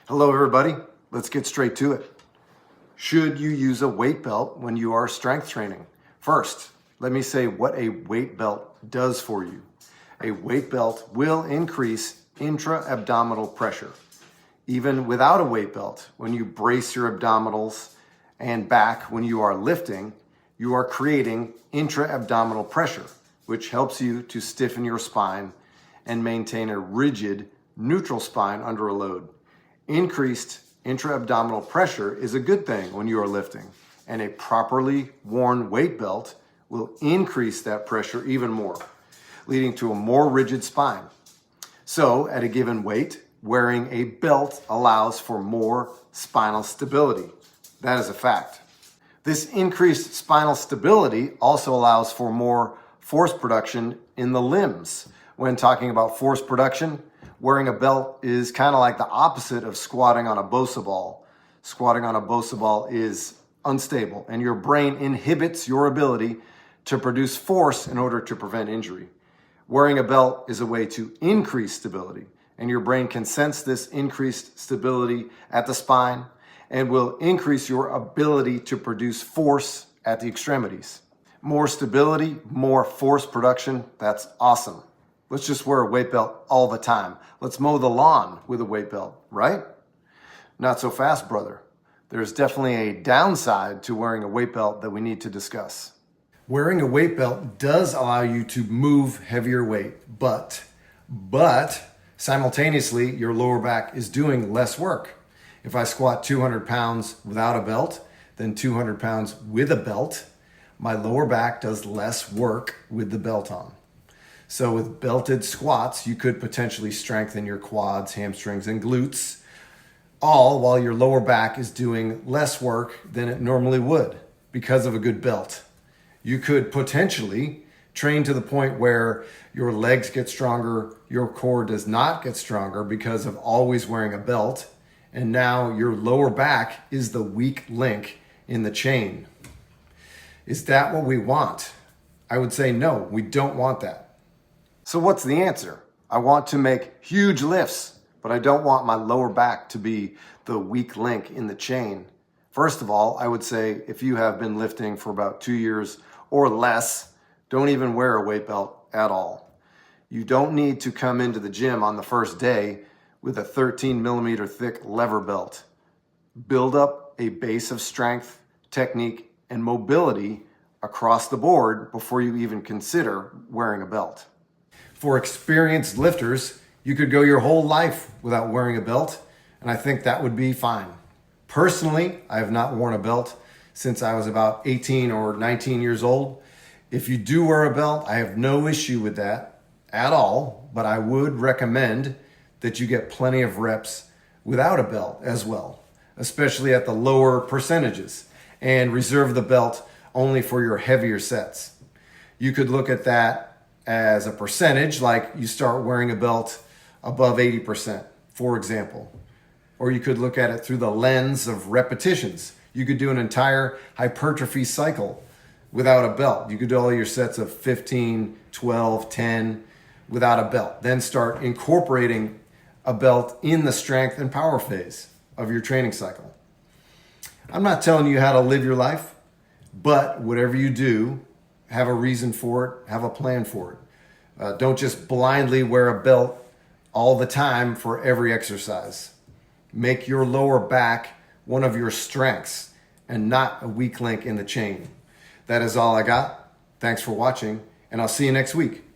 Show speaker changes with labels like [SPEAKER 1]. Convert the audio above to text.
[SPEAKER 1] Hello everybody, let's get straight to it. Should you use a weight belt when you are strength training? First, let me say what a weight belt does for you. A weight belt will increase intra-abdominal pressure. Even without a weight belt, when you brace your abdominals and back when you are lifting, you are creating intra-abdominal pressure, which helps you to stiffen your spine and maintain a rigid, neutral spine under a load. Increased intra-abdominal pressure is a good thing when you are lifting, and a properly worn weight belt will increase that pressure even more, leading to a more rigid spine. So at a given weight, wearing a belt allows for more spinal stability. That is a fact. This increased spinal stability also allows for more force production in the limbs. When talking about force production, wearing a belt is kind of like the opposite of squatting on a Bosa ball. Squatting on a Bosa ball is unstable, and your brain inhibits your ability to produce force in order to prevent injury. Wearing a belt is a way to increase stability, and your brain can sense this increased stability at the spine and will increase your ability to produce force at the extremities. More stability, more force production, that's awesome. Let's just wear a weight belt all the time. Let's mow the lawn with a weight belt, right? Not so fast, brother. There's definitely a downside to wearing a weight belt that we need to discuss. Wearing a weight belt does allow you to move heavier weight, but simultaneously, your lower back is doing less work. If I squat 200 pounds without a belt, then 200 pounds with a belt, my lower back does less work with the belt on. So with belted squats, you could potentially strengthen your quads, hamstrings, and glutes, all while your lower back is doing less work than it normally would because of a good belt. You could potentially train to the point where your legs get stronger, your core does not get stronger because of always wearing a belt, and now your lower back is the weak link in the chain. Is that what we want? I would say no, we don't want that. So what's the answer? I want to make huge lifts, but I don't want my lower back to be the weak link in the chain. First of all, I would say if you have been lifting for about 2 years or less, don't even wear a weight belt at all. You don't need to come into the gym on the first day with a 13 millimeter thick lever belt. Build up a base of strength, technique, and mobility across the board before you even consider wearing a belt. For experienced lifters, you could go your whole life without wearing a belt, and I think that would be fine. Personally, I have not worn a belt since I was about 18 or 19 years old. If you do wear a belt, I have no issue with that at all, but I would recommend that you get plenty of reps without a belt as well, especially at the lower percentages, and reserve the belt only for your heavier sets. You could look at that as a percentage, like you start wearing a belt above 80%, for example. Or you could look at it through the lens of repetitions. You could do an entire hypertrophy cycle without a belt. You could do all your sets of 15, 12, 10 without a belt. Then start incorporating a belt in the strength and power phase of your training cycle. I'm not telling you how to live your life, but whatever you do, have a reason for it, have a plan for it. Don't just blindly wear a belt all the time for every exercise. Make your lower back one of your strengths and not a weak link in the chain. That is all I got. Thanks for watching, and I'll see you next week.